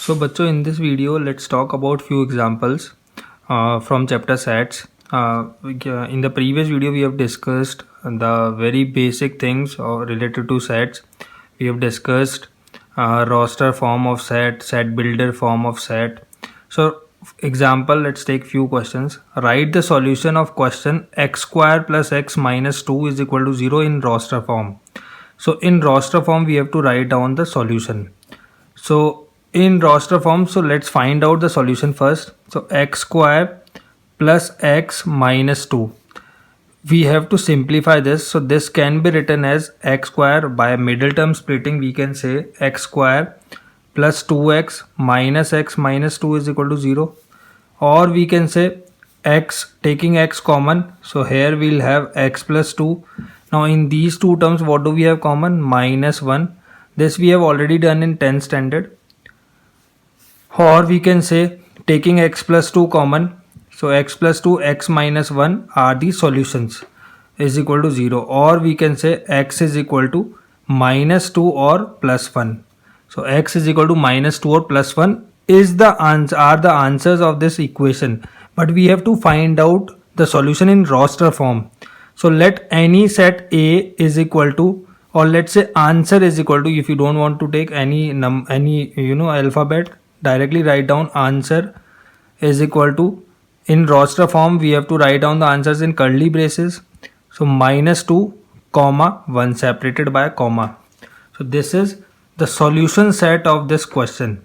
So बच्चों, in this video let's talk about few examples from chapter sets. In the previous video we have discussed the very basic things related to sets. We have discussed roster form of set, set builder form of set. So example, let's take few questions. Write the solution of question x square plus x minus 2 is equal to 0 in roster form. So in roster form we have to write down the solution. So in roster form, so let's find out the solution first. So x square plus x minus 2. We have to simplify this. So this can be written as x square. By middle term splitting we can say x square plus 2x minus 2 is equal to 0. Or we can say x, taking x common. So here we'll have x plus 2. Now in these two terms what do we have common? Minus 1. This we have already done in 10th standard. Or we can say taking x plus 2 common. So x plus 2, x minus 1 are the solutions is equal to 0. Or we can say x is equal to minus 2 or plus 1. So x is equal to minus 2 or plus 1 is the are the answers of this equation. But we have to find out the solution in roster form. So let any set A is equal to, or let's say answer is equal to, if you don't want to take any alphabet, directly write down answer is equal to, in roster form we have to write down the answers in curly braces. So minus 2 comma 1 separated by a comma. So this is the solution set of this question.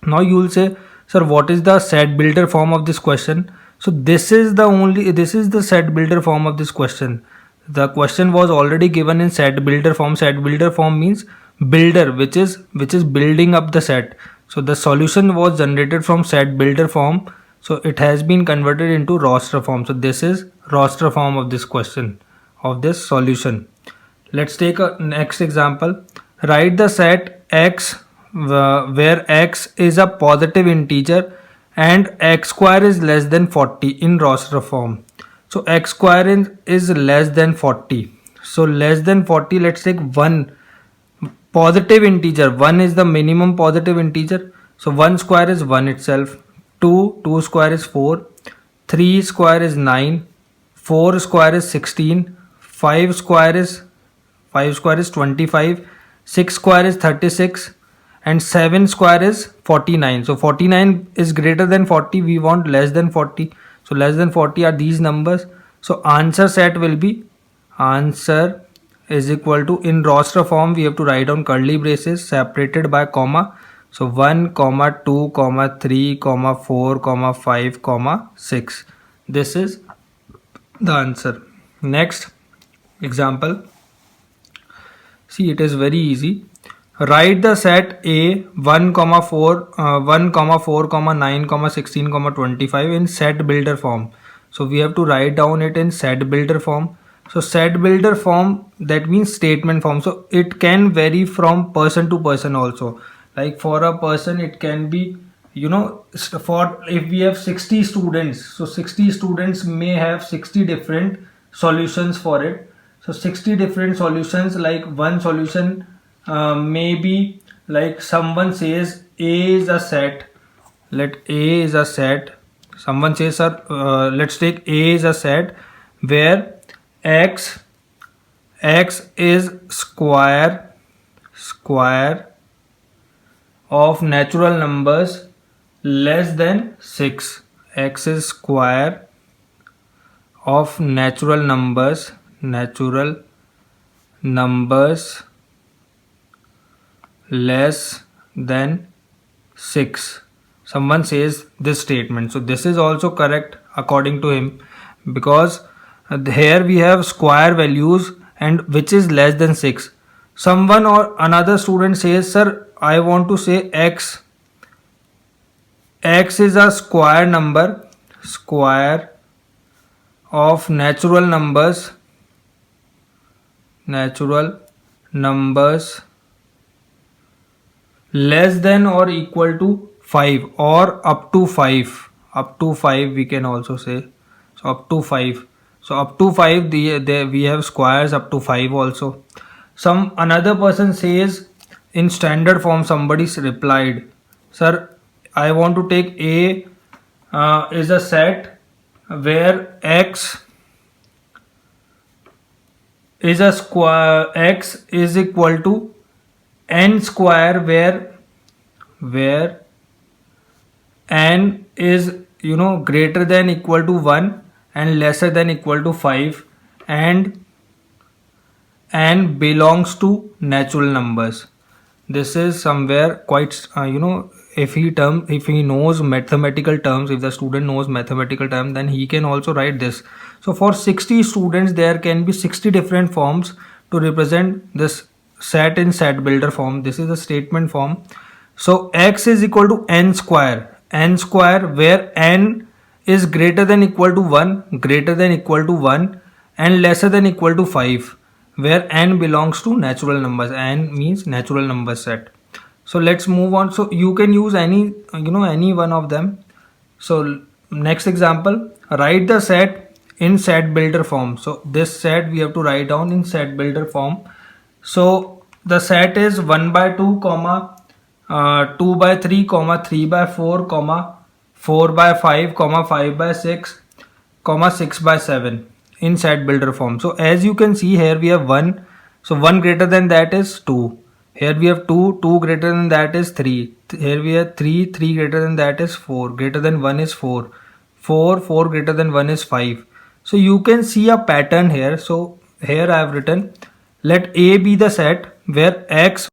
Now you will say, sir, what is the set builder form of this question? So this is the set builder form of this question. The question was already given in set builder form. Set builder form means builder, which is building up the set. So the solution was generated from set builder form. So it has been converted into roster form. So this is roster form of this question, of this solution. Let's take a next example. Write the set x where x is a positive integer and x square is less than 40 in roster form. So x square is less than 40. So less than 40, let's take one positive integer. 1 is the minimum positive integer. So 1 square is 1 itself. 2 square is 4. 3 square is 9. 4 square is 16. 5 square is 25. 6 square is 36. And 7 square is 49. So 49 is greater than 40. We want less than 40. So less than 40 are these numbers. So answer set will be, answer is equal to, in roster form we have to write down curly braces separated by comma. So 1 comma 2 comma 3 comma 4 comma 5 comma 6. This is the answer. Next example. See, it is very easy. Write the set A 1 comma 4 comma 9 16 25 in set builder form. So we have to write down it in set builder form. So set builder form, that means statement form. So it can vary from person to person also. Like for a person it can be, for if we have 60 students, so 60 students may have 60 different solutions for it. So 60 different solutions, like one solution maybe, like someone says A is a set. Let A is a set. Someone says, sir, let's take A is a set where x is square of natural numbers less than 6. X is square of natural numbers less than 6. Someone says this statement. So this is also correct according to him, because here we have square values and which is less than 6. Someone or another student says, sir, I want to say x is a square of natural numbers less than or equal to 5 or up to 5. Up to 5 we can also say. So up to 5. So up to 5 we have squares up to 5 also. Another person says in standard form, somebody replied Sir, I want to take A is a set where X is a square, X is equal to n square, where n is greater than equal to 1 and lesser than equal to 5, and n belongs to natural numbers. This is somewhere quite if he knows mathematical terms, if the student knows mathematical term, then he can also write this. So for 60 students there can be 60 different forms to represent this set in set builder form. This is the statement form. So x is equal to n square where n is greater than equal to 1 and lesser than equal to 5, where n belongs to natural numbers. N means natural number set. So let's move on. So you can use any one of them. So next example, write the set in set builder form. So this set we have to write down in set builder form. So the set is 1 by 2 comma 2 by 3 comma 3 by 4 comma 4 by 5 comma 5 by 6 comma 6 by 7 in set builder form. So as you can see here we have 1, so 1 greater than that is 2. Here we have 2, 2 greater than that is 3. Here we have 3, 3 greater than that is 4. Greater than 1 is 4. 4, 4 greater than 1 is 5. So you can see a pattern here. So here I have written, let A be the set where x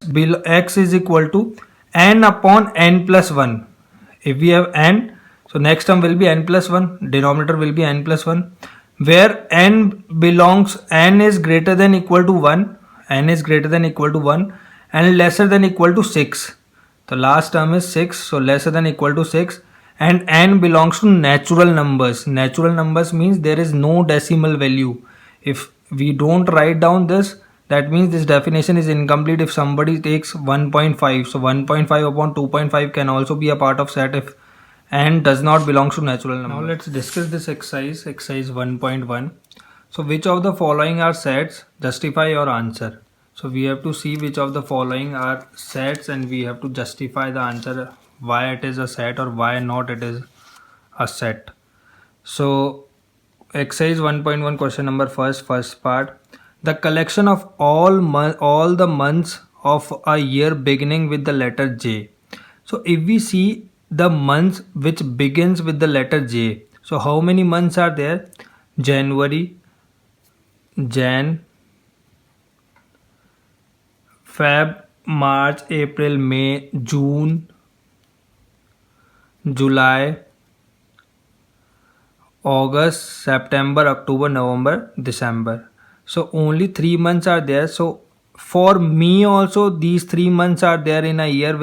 is equal to n upon n plus 1. If we have n, so next term will be n plus 1, denominator will be n plus 1, where n is greater than equal to 1, and lesser than equal to 6. The last term is 6, so lesser than equal to 6, and n belongs to natural numbers. Natural numbers means there is no decimal value. If we don't write down this, that means this definition is incomplete. If somebody takes 1.5, so 1.5 upon 2.5 can also be a part of set if n does not belong to natural number. Now let's discuss this exercise 1.1. So which of the following are sets? Justify your answer. So we have to see which of the following are sets and we have to justify the answer why it is a set or why not it is a set. So exercise 1.1 question number first part. The collection of all the months of a year beginning with the letter J. So if we see the months which begins with the letter J, so how many months are there? January, Jan, Feb, March, April, May, June, July, August, September, October, November, December. So only 3 months are there. So for me also these 3 months are there in a year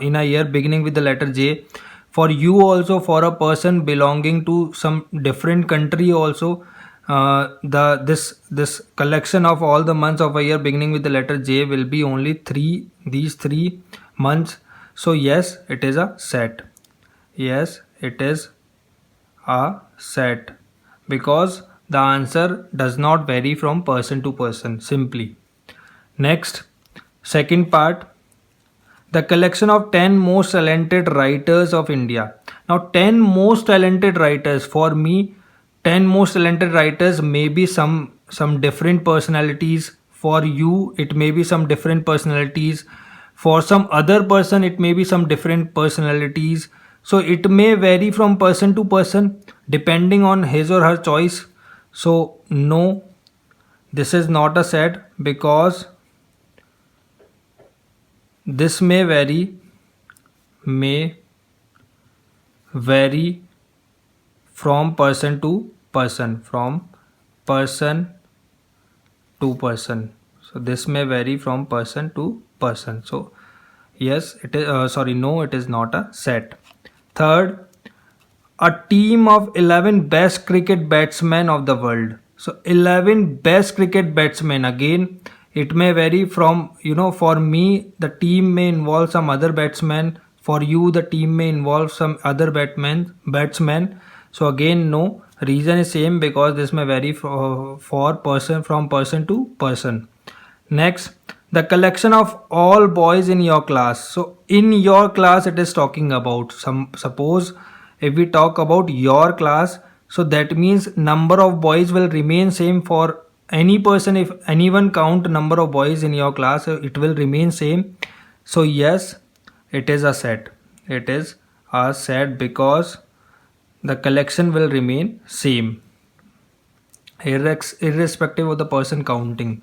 in a year beginning with the letter J. For you also, for a person belonging to some different country also, this collection of all the months of a year beginning with the letter J will be only these 3 months. So yes, it is a set. Yes, it is a set because the answer does not vary from person to person simply. Next, second part, the collection of 10 most talented writers of India. Now 10 most talented writers, for me 10 most talented writers may be some different personalities. For you it may be some different personalities. For some other person it may be some different personalities. So it may vary from person to person depending on his or her choice. So no, this is not a set because this may vary from person to person, So this may vary from person to person. So yes, it is no, it is not a set. Third, a team of 11 best cricket batsmen of the world. So 11 best cricket batsmen, again it may vary from, for me the team may involve some other batsmen, for you the team may involve some other batsmen. So again no, reason is same because this may vary from person to person. Next, the collection of all boys in your class. So in your class it is talking about, suppose if we talk about your class, so that means number of boys will remain same for any person. If anyone count number of boys in your class, it will remain same. So yes, it is a set. It is a set because the collection will remain same irrespective of the person counting.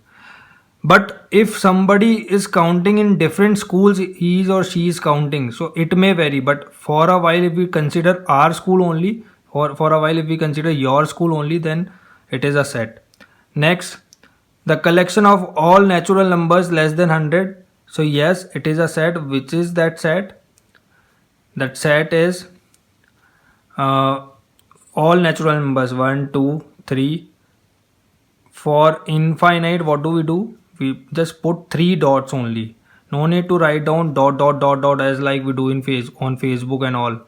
But if somebody is counting in different schools, he or she is counting, so it may vary. But for a while if we consider our school only, or for a while if we consider your school only, then it is a set. Next, the collection of all natural numbers less than 100. So yes, it is a set. Which is that set? That set is all natural numbers 1, 2, 3. For infinite, what do? We just put 3 dots only. No need to write down dot as like we do on Facebook and all.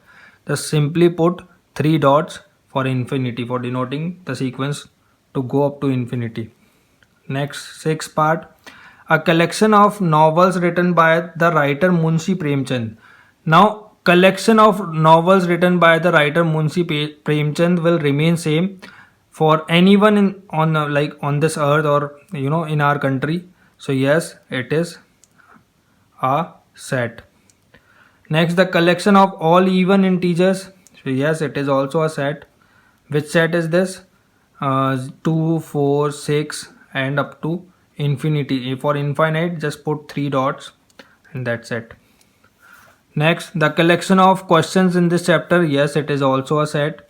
Just simply put 3 dots for infinity, for denoting the sequence to go up to infinity. Next, sixth part, a collection of novels written by the writer Munshi Premchand. Now, collection of novels written by the writer Munshi Premchand will remain same for anyone on this earth, or in our country. So yes, it is a set. Next, the collection of all even integers. So yes, it is also a set. Which set is this? 2, 4, 6 and up to infinity. For infinite, just put 3 dots and that's it. Next, the collection of questions in this chapter. Yes, it is also a set.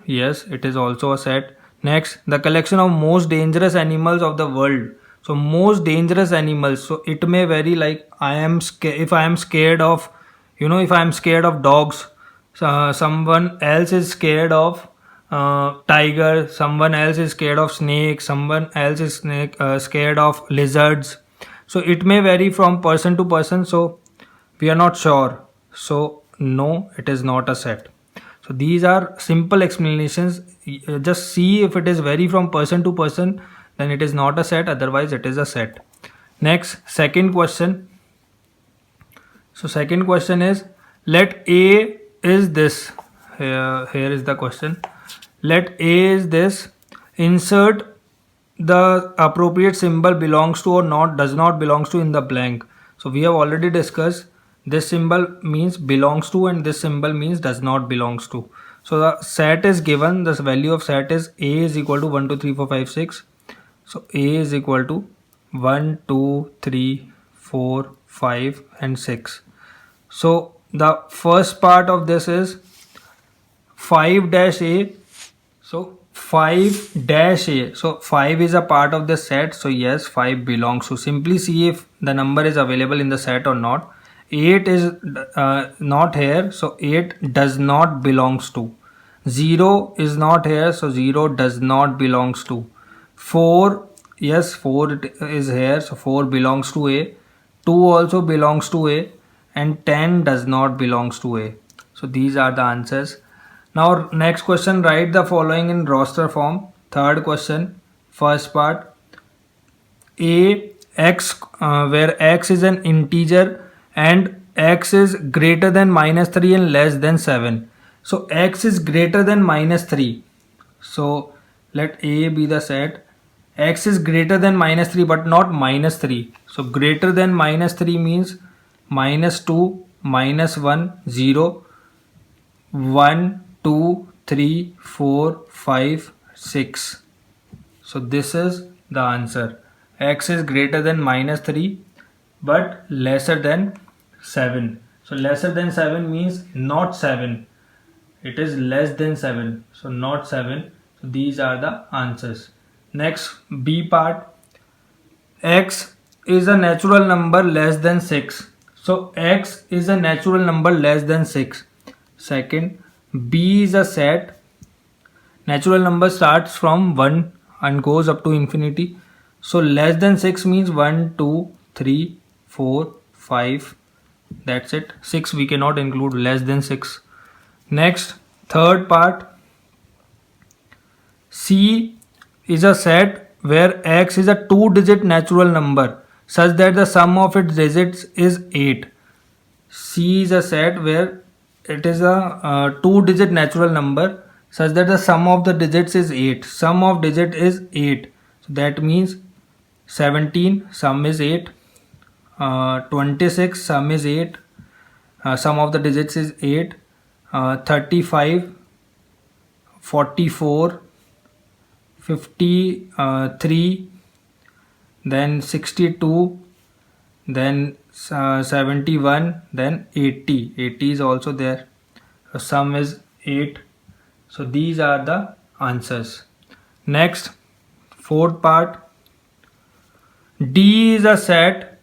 Yes, it is also a set. Next, the collection of most dangerous animals of the world. So most dangerous animals, so it may vary. Like if I am scared of, if I am scared of dogs, someone else is scared of tiger, someone else is scared of snake, someone else is scared of lizards. So it may vary from person to person, so we are not sure. So no, it is not a set. So these are simple explanations. Just see if it is vary from person to person, then it is not a set, otherwise it is a set. Next, second question. So second question is, let A is this. Here is the question. Let A is this. Insert the appropriate symbol belongs to or not does not belongs to in the blank. So we have already discussed this symbol means belongs to and this symbol means does not belongs to. So the set is given. This value of set is A is equal to 1, 2, 3, 4, 5, 6. So A is equal to 1, 2, 3, 4, 5 and 6. So the first part of this is 5-A. So 5-A. So 5 is a part of the set. So yes, 5 belongs to. Simply see if the number is available in the set or not. 8 is not here. So 8 does not belongs to. 0 is not here. So 0 does not belongs to. 4, yes, 4 is here. So 4 belongs to A. 2 also belongs to A. And 10 does not belongs to A. So these are the answers. Now next question, write the following in roster form. Third question, first part, A x where x is an integer and x is greater than -3 and less than 7. So x is greater than -3. So let A be the set. X is greater than -3 but not -3. So greater than -3 means -2, -1, 0, 1, 2, 3, 4, 5, 6. So this is the answer. X is greater than -3 but lesser than 7. So lesser than 7 means not 7. It is less than 7. So not 7. So these are the answers. Next, B part. X is a natural number less than 6. So x is a natural number less than 6. Second, B is a set. Natural number starts from 1 and goes up to infinity. So less than 6 means 1, 2, 3, 4, 5. That's it. 6 we cannot include, less than 6. Next, third part. C is a set where x is a 2-digit natural number such that the sum of its digits is 8. C is a set where it is a 2-digit natural number such that the sum of the digits is 8. Sum of digit is 8. So that means 17 sum is 8. 26 sum is 8. Sum of the digits is 8. 35, 44, 53, then 62, then 71, then 80. 80 is also there. So sum is 8. So these are the answers. Next, fourth part. D is a set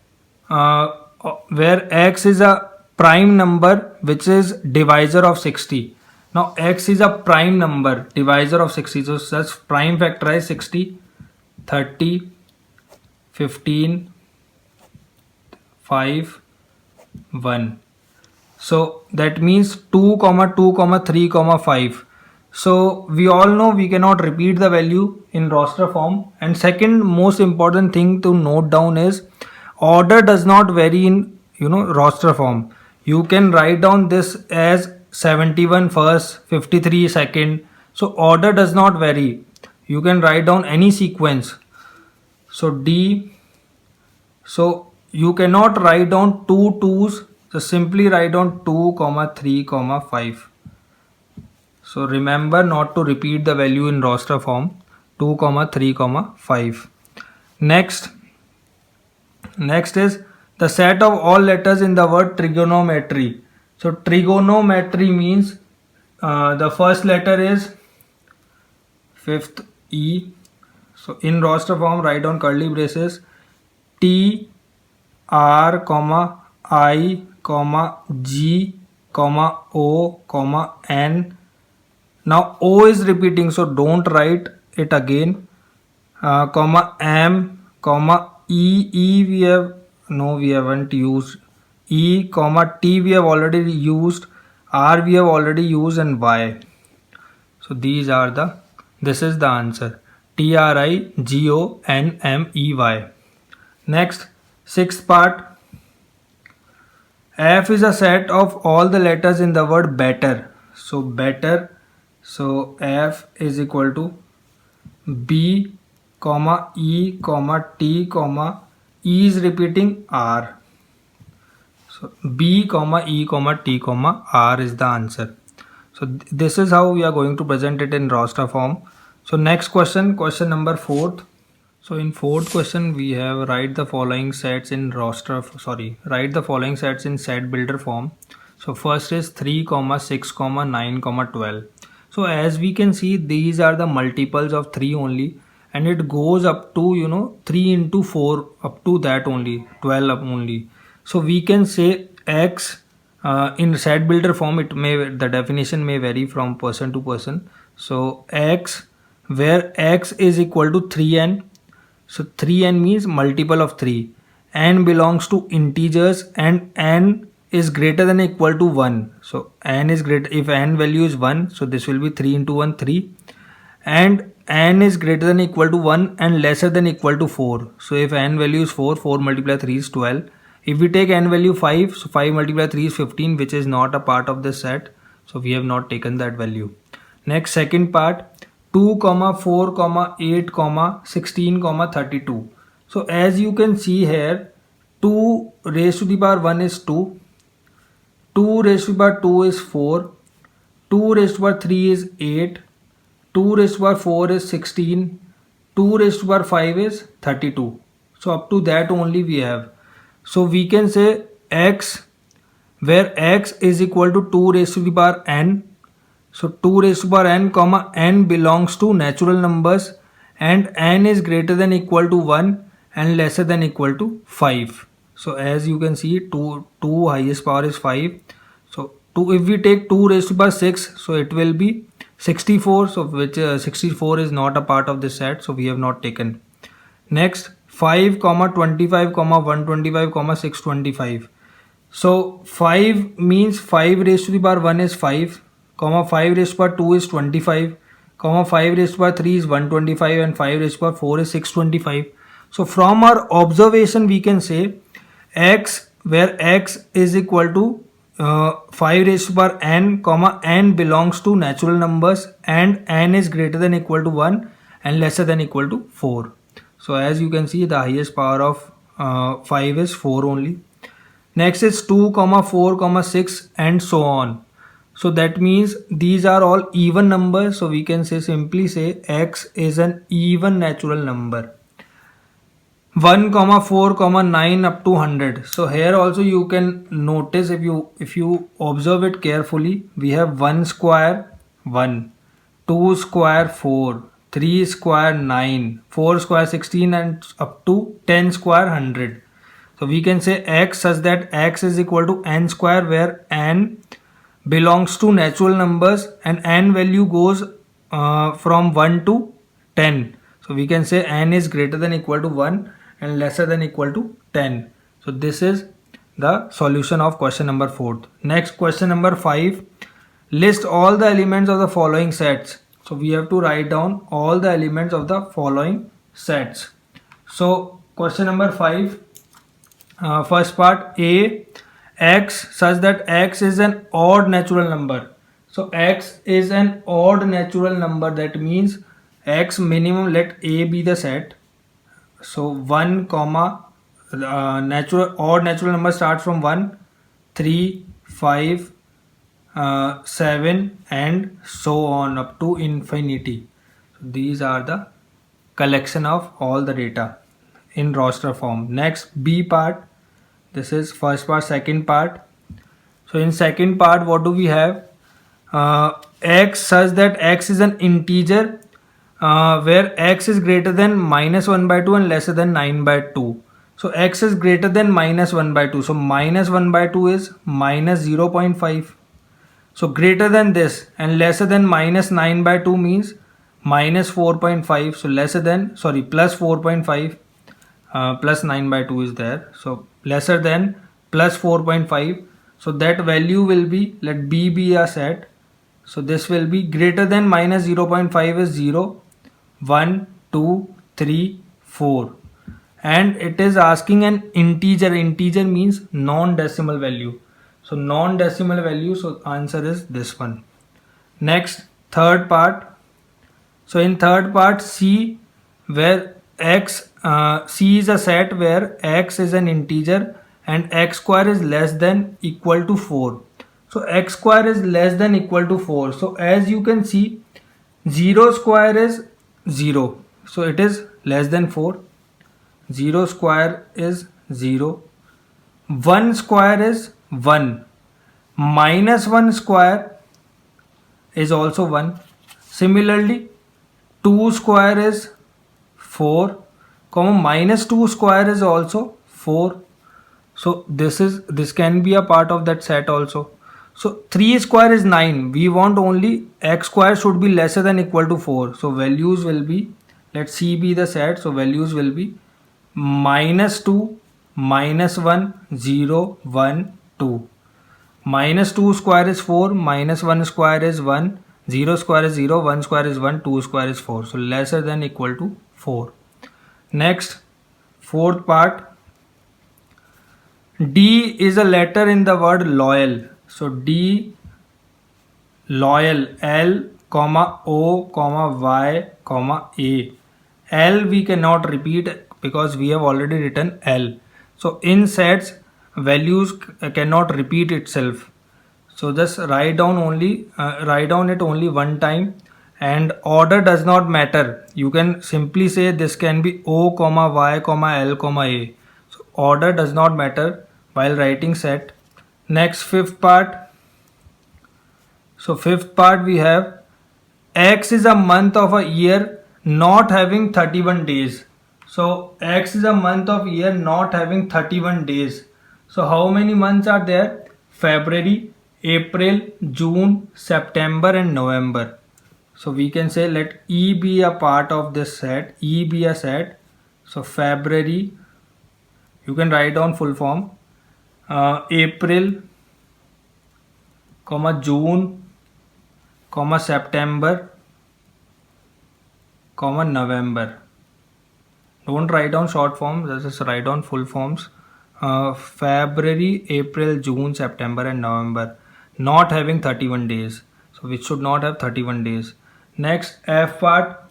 where x is a prime number which is divisor of 60. Now x is a prime number divisor of 60. So such prime factorize 60, 30, 15, 5, 1. So that means 2, 2, 3, 5. So we all know we cannot repeat the value in roster form. And second most important thing to note down is order does not vary in roster form. You can write down this as 71 first, 53 second. So order does not vary. You can write down any sequence. So D. So you cannot write down 2 2s. So simply write down 2, 3, 5. So remember not to repeat the value in roster form. 2, 3, 5. Next is the set of all letters in the word trigonometry. So trigonometry means the first letter is fifth E. So in roster form write down curly braces T, R, I, G, O, N. Now O is repeating, so don't write it again. M, E we haven't used. E, T we have already used. R we have already used, and Y. So this is the answer. TRIGONMEY. Next, sixth part. F is a set of all the letters in the word better. So better. So F is equal to B, E, T, E is repeating R. So B, E, T, R is the answer. So this is how we are going to present it in roster form. So next question number 4th. So in fourth question we have write the following sets in set builder form. So first is 3, 6, 9, 12. So as we can see, these are the multiples of 3 only, and it goes up to 3 into 4 up to that only 12 only. So we can say x in set builder form, the definition may vary from person to person. So x, where x is equal to 3n. So 3n means multiple of 3. N belongs to integers and n is greater than or equal to 1. So n is greater, if n value is 1, so this will be 3 into 1, 3. And n is greater than or equal to 1 and lesser than or equal to 4. So if n value is 4, 4 multiplied 3 is 12. If we take n value 5, so 5 multiplied 3 is 15, which is not a part of this set. So we have not taken that value. Next, second part, 2, 4, 8, 16, 32. So as you can see here, 2 raised to the power 1 is 2. 2 raised to the power 2 is 4. 2 raised to the power 3 is 8. 2 raised to the power 4 is 16. 2 raised to the power 5 is 32. So up to that only we have. So we can say x, where x is equal to 2 raised to the power n. So 2 raised to the power n, n belongs to natural numbers, and n is greater than or equal to 1 and lesser than or equal to 5. So as you can see, 2 highest power is 5. So if we take 2 raised to the power 6, so it will be 64. So which 64 is not a part of this set, so we have not taken. Next, 5, 25, 125, 625. So 5 means 5 raised to the power 1 is 5, 5 raised to the power 2 is 25, comma 5 raised to power 3 is 125 and 5 raised to power 4 is 625. So from our observation we can say x, where x is equal to 5 raised to power n, comma n belongs to natural numbers and n is greater than equal to 1 and lesser than equal to 4. So as you can see, the highest power of 5 is 4 only. Next is 2, 4, 6 and so on. So that means these are all even numbers. So we can say, simply say x is an even natural number. 1, 4, 9 up to 100. So here also you can notice, if you observe it carefully, we have 1 square 1, 2 square 4, 3 square 9, 4 square 16 and up to 10 square 100. So we can say x such that x is equal to n square, where n belongs to natural numbers and n value goes from 1 to 10. So we can say n is greater than equal to 1 and lesser than equal to 10. So this is the solution of question number 4. Next, question number 5. List all the elements of the following sets. So we have to write down all the elements of the following sets. So question number 5, first part, A, x such that x is an odd natural number. So x is an odd natural number, that means x minimum, let A be the set. So 1 comma odd natural number starts from 1, 3, 5, 7 and so on up to infinity. So these are the collection of all the data in roster form. Next, B part. This is first part, second part. So in second part, what do we have? X such that x is an integer where x is greater than minus 1 by 2 and lesser than 9 by 2. So x is greater than minus 1 by 2. So minus 1 by 2 is minus 0.5. So greater than this and lesser than minus 9 by 2 means minus 4.5. So lesser than, sorry, plus 4.5. Plus 9 by 2 is there. So lesser than plus 4.5. So that value will be, let B be a set. So this will be greater than minus 0.5 is 0, 1, 2, 3, 4. And it is asking an integer. Integer means non-decimal value. So non-decimal value, so answer is this one. Next, third part. So in third part, C, where x, C is a set where x is an integer and x square is less than equal to 4. So x square is less than equal to 4. So as you can see, 0 square is 0. So it is less than 4. 0 square is 0. 1 square is 1. Minus 1 square is also 1. Similarly, 2 square is 4, comma minus 2 square is also 4. So this can be a part of that set also. So 3 square is 9. We want only x square should be lesser than equal to 4. So values will be, let C be the set. So values will be minus 2, minus 1, 0, 1, 2. Minus 2 square is 4, minus 1 square is 1, 0 square is 0, 1 square is 1, 2 square is 4. So lesser than equal to 4. Next, fourth part. D is a letter in the word loyal. So D, loyal, L, comma O, comma Y, comma A. L we cannot repeat because we have already written L. So in sets, values cannot repeat itself. So just write down it only one time, and order does not matter. You can simply say this can be O, comma Y, comma L, comma A. So order does not matter while writing set. Next, fifth part. So fifth part we have X is a month of a year not having 31 days. So X is a month of year not having 31 days. So how many months are there? February, April, June, September and November. So we can say let E be a part of this set. E be a set. So February, you can write down full form. April, comma June, comma September, comma November. Don't write down short forms, just write down full forms. February, April, June, September and November, not having 31 days. So we should not have 31 days. Next, F part.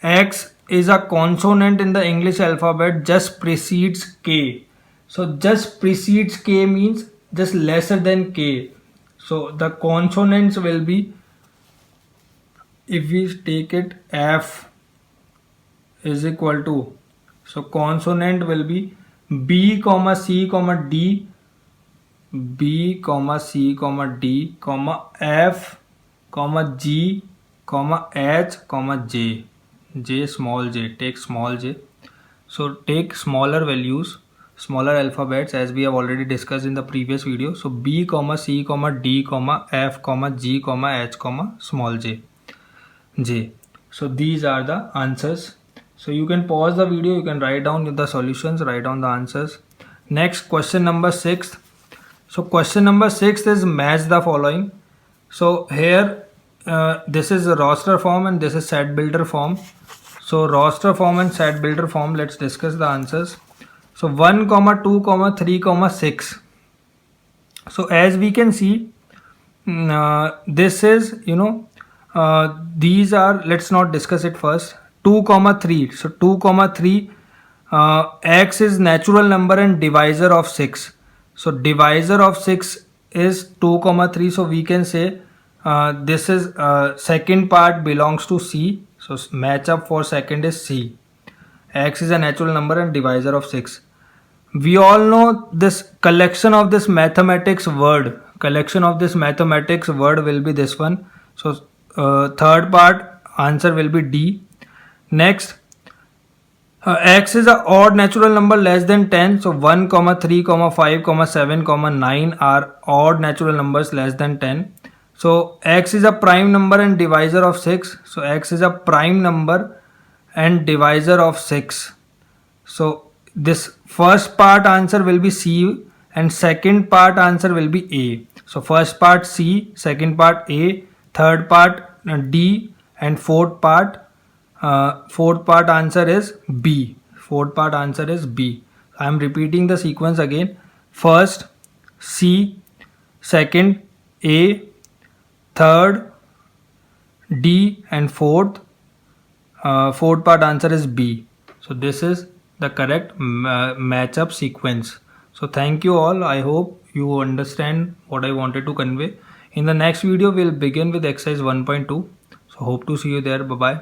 X is a consonant in the English alphabet, just precedes K. So just precedes K means just lesser than K. So the consonants will be, if we take it, F is equal to, so consonant will be B comma C comma D, B comma C comma D comma F comma G comma H comma J, J small j, take small j. So take smaller values, smaller alphabets, as we have already discussed in the previous video. So B comma C comma D comma F comma G comma H comma small j, J. So these are the answers. So you can pause the video, you can write down the solutions, write down the answers. Next, question number 6. So question number 6 is match the following. So here this is a roster form and this is set builder form. So roster form and set builder form, let's discuss the answers. So 1 comma 2 comma 3 comma 6. So as we can see, this is, these are, let's not discuss it first. 2 comma 3. So 2 comma 3, x is natural number and divisor of 6. So divisor of 6 is 2 comma 3. So we can say this is second part belongs to C. So match up for second is C. X is a natural number and divisor of 6. We all know this collection of this mathematics word. Collection of this mathematics word will be this one. So third part answer will be D. Next, x is a odd natural number less than 10. So 1 comma 3 comma 5 comma 7 comma 9 are odd natural numbers less than 10. So x is a prime number and divisor of 6. So x is a prime number and divisor of 6. So this first part answer will be C and second part answer will be A. So first part C, second part A, third part D and fourth part answer is B. Fourth part answer is B. I am repeating the sequence again. First C, second A, third D and fourth part answer is B. So this is the correct matchup sequence. So thank you all. I hope you understand what I wanted to convey. In the next video we'll begin with exercise 1.2. So hope to see you there. Bye bye.